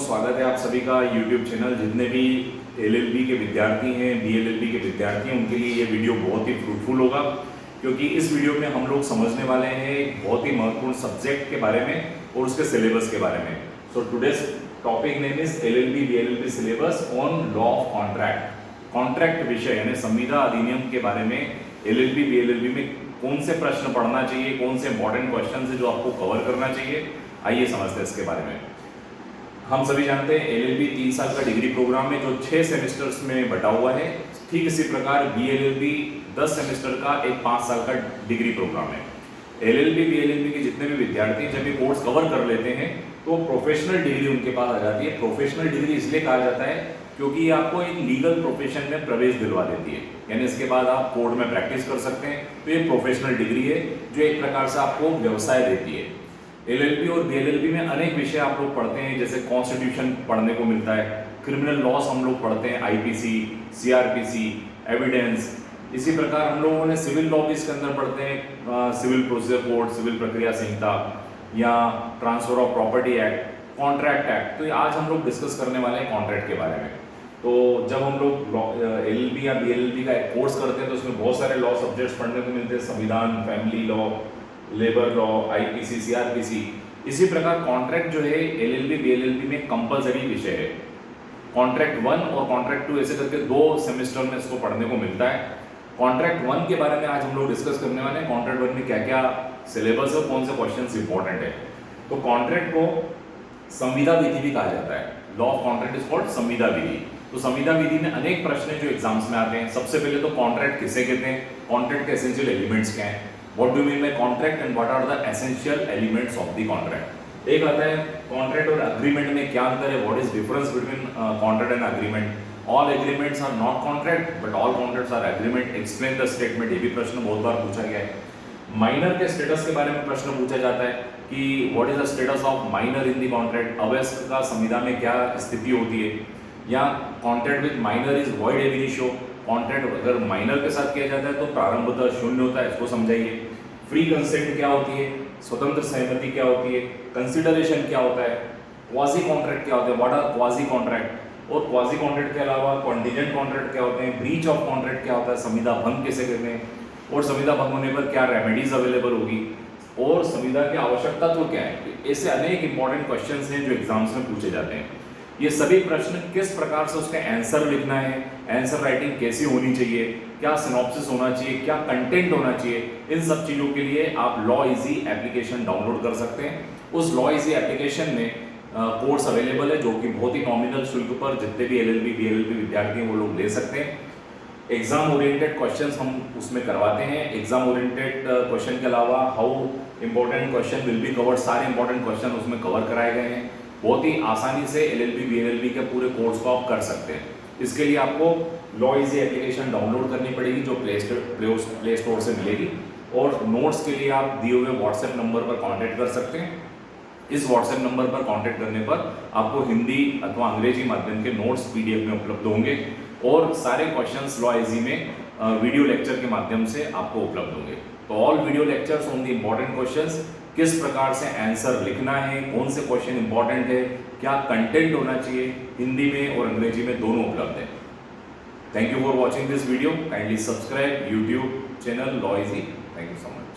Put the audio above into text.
स्वागत है आप सभी का यूट्यूब चैनल। जितने भी एलएलबी के विद्यार्थी हैं, बीएलएलबी के विद्यार्थी हैं, उनके लिए ये वीडियो बहुत ही फ्रूटफुल होगा, क्योंकि इस वीडियो में हम लोग समझने वाले हैं एक बहुत ही महत्वपूर्ण सब्जेक्ट के बारे में और उसके सिलेबस के बारे में। So today's topic name is LLB BLLB syllabus on law of contract. Contract विषय यानी संविदा अधिनियम के बारे में एलएलबी बीएलएलबी में कौन से प्रश्न पढ़ना चाहिए, कौन से इंपॉर्टेंट क्वेश्चन है जो आपको कवर करना चाहिए, आइए समझते हैं इसके बारे में। हम सभी जानते हैं एलएलबी 3 साल का डिग्री प्रोग्राम है जो 6 सेमेस्टर्स में बटा हुआ है। ठीक इसी प्रकार बीएलएलबी 10 सेमेस्टर का एक 5 साल का डिग्री प्रोग्राम है। एलएलबी बीएलएलबी के जितने भी विद्यार्थी जब ये कोर्स कवर कर लेते हैं तो प्रोफेशनल डिग्री उनके पास आ जाती है। प्रोफेशनल डिग्री इसलिए कहा जाता है क्योंकि ये आपको एक लीगल प्रोफेशन में प्रवेश दिलवा देती है, यानी इसके बाद आप कोर्ट में प्रैक्टिस कर सकते हैं। तो ये प्रोफेशनल डिग्री है जो एक प्रकार से आपको व्यवसाय देती है। एलएलबी और बीएलएलबी में अनेक विषय आप लोग पढ़ते हैं, जैसे कॉन्स्टिट्यूशन पढ़ने को मिलता है, क्रिमिनल लॉस हम लोग पढ़ते हैं, आईपीसी, सीआरपीसी, एविडेंस। इसी प्रकार हम लोगों ने सिविल लॉ भी इसके अंदर पढ़ते हैं, सिविल प्रोसीजर कोड, सिविल प्रक्रिया संहिता या transfer of property act, contract act. तो आज हम लोग डिस्कस करने वाले हैं कॉन्ट्रैक्ट के बारे में। तो जब हम लोग एलएलबी या बीएलएलबी का एक कोर्स करते हैं तो उसमें बहुत सारे लॉ सब्जेक्ट्स पढ़ने को मिलते हैं, संविधान, family law, labour law, IPC, CrPC. इसी प्रकार कॉन्ट्रैक्ट जो है एलएलबी बीएलएलबी में कंपलसरी विषय है। कॉन्ट्रैक्ट 1 और कॉन्ट्रैक्ट 2 ऐसे करके 2 सेमेस्टर में इसको पढ़ने को मिलता है। कॉन्ट्रैक्ट 1 के बारे में आज हम लोग डिस्कस करने वाले हैं। कॉन्ट्रैक्ट 1 में क्या क्या सिलेबस है, कौन से क्वेश्चंस इंपॉर्टेंट है। तो कॉन्ट्रैक्ट को संविदा विधि भी कहा जाता है। Law of contract is called संविदा विधि। तो संविदा विधि में अनेक प्रश्न जो एग्जाम्स में आते हैं। सबसे पहले तो कॉन्ट्रैक्ट किसे कहते हैं, कॉन्ट्रैक्ट के एसेंशियल एलिमेंट्स क्या हैं, what do mean by contract and what are the essential elements of the contract. एक आता है कॉन्ट्रैक्ट और एग्रीमेंट में क्या अंतर है, what is difference between contract and agreement. All agreements are not contract but all contracts are agreement, explain the statement. ये भी प्रश्न बहुत बार पूछा गया है। माइनर के स्टेटस के बारे में प्रश्न पूछा जाता है कि what is the status of minor in the contract, अवयस्क का संविदा में क्या स्थिति होती है। या contract with minor is void ab initio, contract अगर माइनर के साथ किया जाता है तो प्रारंभतः शून्य होता है, इसको समझाइए। फ्री कंसेंट क्या होती है, स्वतंत्र सहमति क्या होती है, कंसिडरेशन क्या होता है, क्वाजी कॉन्ट्रैक्ट क्या होता है, व्हाट आर क्वाजी कॉन्ट्रैक्ट। और क्वाजी कॉन्ट्रैक्ट के अलावा कॉन्टिजेंट कॉन्ट्रैक्ट क्या होते हैं, ब्रीच ऑफ कॉन्ट्रैक्ट क्या होता है, संविदा भंग कैसे करते हैं, और संविदा भंग होने पर क्या रेमेडीज अवेलेबल होगी, और संविदा की आवश्यकता तो क्या है। ऐसे अनेक इंपॉर्टेंट क्वेश्चंस हैं जो एग्जाम्स में पूछे जाते हैं। ये सभी प्रश्न किस प्रकार से उसका आंसर लिखना है, आंसर राइटिंग कैसी होनी चाहिए, क्या सिनॉप्सिस होना चाहिए, क्या कंटेंट होना चाहिए, इन सब चीज़ों के लिए आप लॉ इजी एप्लीकेशन डाउनलोड कर सकते हैं। उस लॉ इजी एप्लीकेशन में कोर्स अवेलेबल है जो कि बहुत ही नॉमिनल शुल्क पर जितने भी एलएलबी बीएलएलबी विद्यार्थी हैं वो लोग ले सकते हैं। एग्जाम ओरिएंटेड क्वेश्चंस हम उसमें करवाते हैं। एग्जाम ओरिएंटेड क्वेश्चन के अलावा how important question will be covered, सारे इंपॉर्टेंट क्वेश्चन उसमें कवर कराए गए हैं। बहुत ही आसानी से एलएलबी बीएलएलबी के पूरे कोर्स को आप कर सकते हैं। इसके लिए आपको लॉ इजी एप्लीकेशन डाउनलोड करनी पड़ेगी जो प्ले स्टोर से मिलेगी, और नोट्स के लिए आप दिए हुए व्हाट्सएप नंबर पर कांटेक्ट कर सकते हैं। इस व्हाट्सएप नंबर पर कांटेक्ट करने पर आपको हिंदी अथवा अंग्रेजी माध्यम के नोट्स पीडीएफ में उपलब्ध होंगे, और सारे क्वेश्चंस लॉ इजी में वीडियो लेक्चर के माध्यम से आपको उपलब्ध होंगे। तो all video lectures on the important questions, किस प्रकार से आंसर लिखना है, कौन से क्वेश्चन इंपॉर्टेंट है, क्या कंटेंट होना चाहिए, हिंदी में और अंग्रेजी में दोनों उपलब्ध है। Thank you for watching this video. Kindly subscribe YouTube channel law easy. Thank you so much.